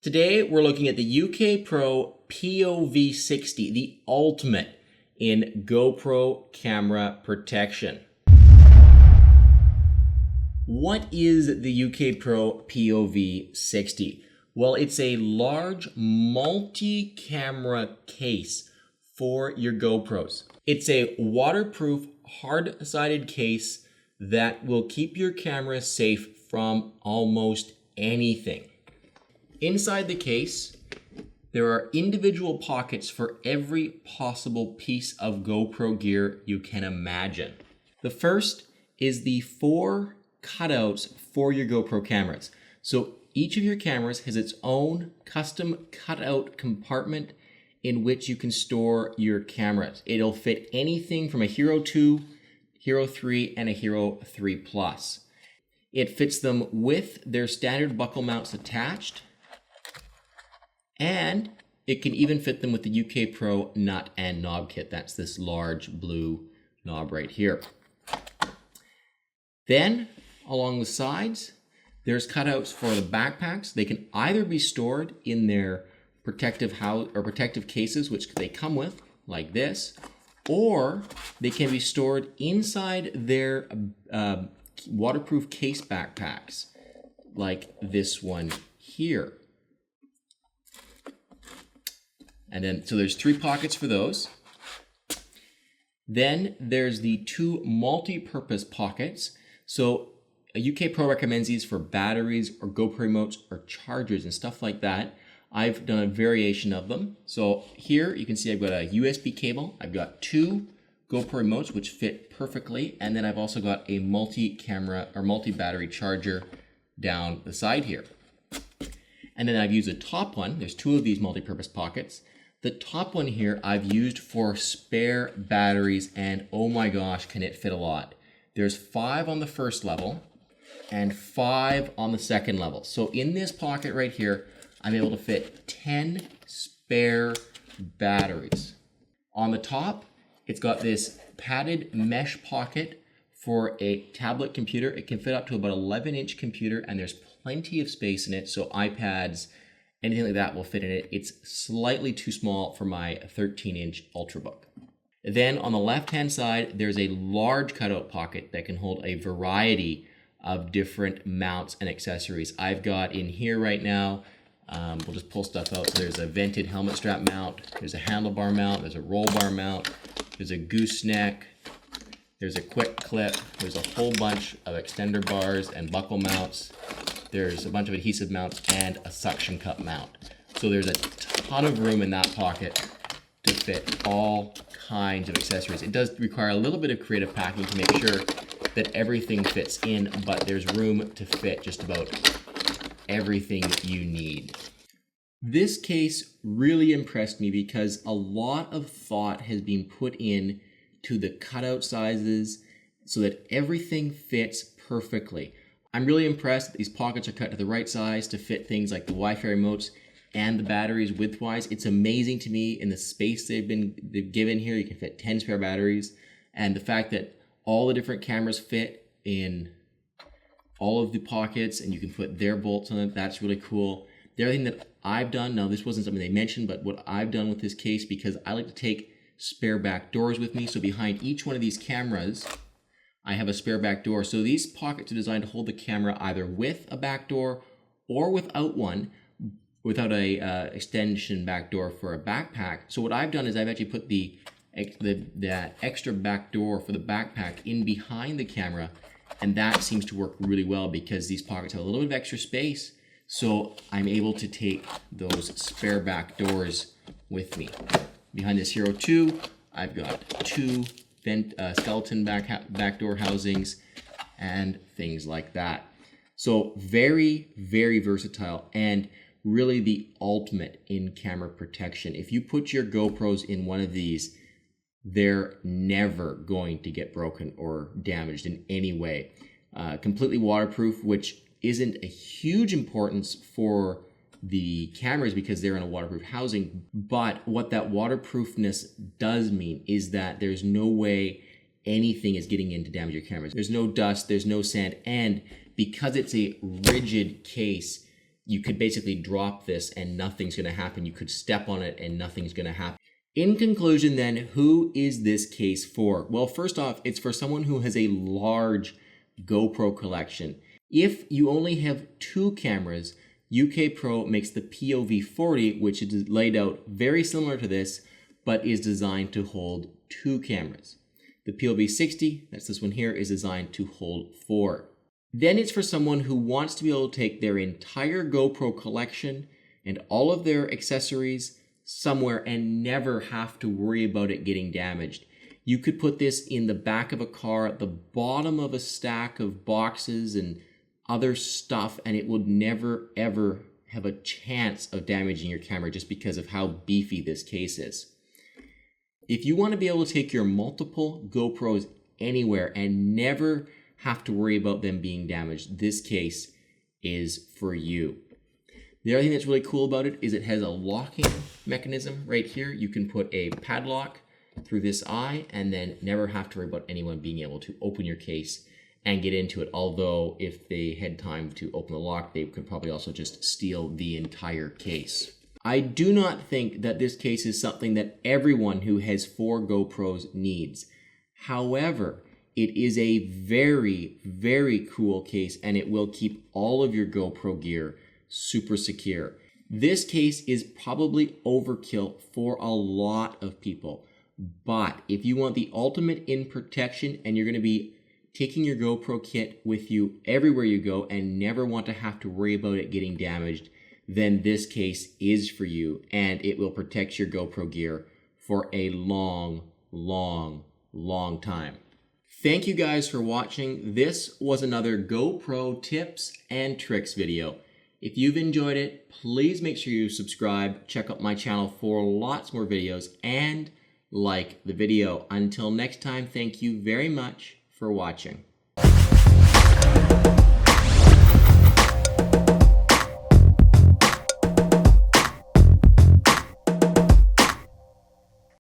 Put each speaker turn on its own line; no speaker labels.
Today, we're looking at the UK Pro POV 60, the ultimate in GoPro camera protection. What is the UK Pro POV 60? Well, it's a large multi-camera case for your GoPros. It's a waterproof, hard-sided case that will keep your camera safe from almost anything. Inside the case, there are individual pockets for every possible piece of GoPro gear you can imagine. The first is the 4 cutouts for your GoPro cameras. So each of your cameras has its own custom cutout compartment in which you can store your cameras. It'll fit anything from a Hero 2, Hero 3, and a Hero 3 Plus. It fits them with their standard buckle mounts attached, and it can even fit them with the UK Pro nut and knob kit. That's this large blue knob right here. Then, along the sides, there's cutouts for the BacPacs. They can either be stored in their protective cases, which they come with, like this, or they can be stored inside their waterproof case backpacks, like this one here. And then, so there's 3 pockets for those. Then there's the 2 multi-purpose pockets. So a UK Pro recommends these for batteries or GoPro remotes or chargers and stuff like that. I've done a variation of them. So here you can see I've got a USB cable. I've got 2 GoPro remotes which fit perfectly. And then I've also got a multi-camera or multi-battery charger down the side here. And then I've used a top one. There's 2 of these multi-purpose pockets. The top one here I've used for spare batteries, and oh my gosh, can it fit a lot. There's 5 on the first level and 5 on the second level. So in this pocket right here, I'm able to fit 10 spare batteries. On the top, it's got this padded mesh pocket for a tablet computer. It can fit up to about 11-inch computer, and there's plenty of space in it, so iPads, anything like that will fit in it. It's slightly too small for my 13-inch Ultrabook. Then on the left-hand side, there's a large cutout pocket that can hold a variety of different mounts and accessories. I've got in here right now, we'll just pull stuff out. So there's a vented helmet strap mount, there's a handlebar mount, there's a roll bar mount, there's a gooseneck, there's a quick clip, there's a whole bunch of extender bars and buckle mounts. There's a bunch of adhesive mounts and a suction cup mount. So there's a ton of room in that pocket to fit all kinds of accessories. It does require a little bit of creative packing to make sure that everything fits in, but there's room to fit just about everything you need. This case really impressed me because a lot of thought has been put in to the cutout sizes so that everything fits perfectly. I'm really impressed that these pockets are cut to the right size to fit things like the Wi-Fi remotes and the batteries widthwise. It's amazing to me in the space they've given here. You can fit 10 spare batteries, and the fact that all the different cameras fit in all of the pockets and you can put their bolts on it, that's really cool. The other thing that I've done, now this wasn't something they mentioned, but what I've done with this case, because I like to take spare back doors with me, so behind each one of these cameras, I have a spare back door. So these pockets are designed to hold the camera either with a back door or without one, without a extension back door for a backpack. So what I've done is I've actually put the extra back door for the backpack in behind the camera, and that seems to work really well because these pockets have a little bit of extra space, so I'm able to take those spare back doors with me. Behind this Hero 2, I've got 2 skeleton back door housings and things like that. So very, very versatile and really the ultimate in camera protection. If you put your GoPros in one of these, they're never going to get broken or damaged in any way. Completely waterproof, which isn't a huge importance for the cameras because they're in a waterproof housing, but what that waterproofness does mean is that there's no way anything is getting in to damage your cameras. There's no dust, there's no sand, and because it's a rigid case, you could basically drop this and nothing's going to happen. You could step on it and nothing's going to happen. In conclusion then, who is this case for? Well, first off, it's for someone who has a large GoPro collection. If you only have 2 cameras, UK Pro makes the POV 40, which is laid out very similar to this, but is designed to hold 2 cameras. The POV 60, that's this one here, is designed to hold 4. Then it's for someone who wants to be able to take their entire GoPro collection and all of their accessories somewhere and never have to worry about it getting damaged. You could put this in the back of a car at the bottom of a stack of boxes and other stuff, and it would never ever have a chance of damaging your camera just because of how beefy this case is. If you want to be able to take your multiple GoPros anywhere and never have to worry about them being damaged, this case is for you. The other thing that's really cool about it is it has a locking mechanism right here. You can put a padlock through this eye and then never have to worry about anyone being able to open your case and get into it. Although if they had time to open the lock, they could probably also just steal the entire case. I do not think that this case is something that everyone who has 4 GoPros needs. However, it is a very, very cool case and it will keep all of your GoPro gear super secure. This case is probably overkill for a lot of people, but if you want the ultimate in protection and you're going to be taking your GoPro kit with you everywhere you go and never want to have to worry about it getting damaged, then this case is for you and it will protect your GoPro gear for a long, long, long time. Thank you guys for watching. This was another GoPro tips and tricks video. If you've enjoyed it, please make sure you subscribe, check out my channel for lots more videos, and like the video. Until next time, thank you very much for watching.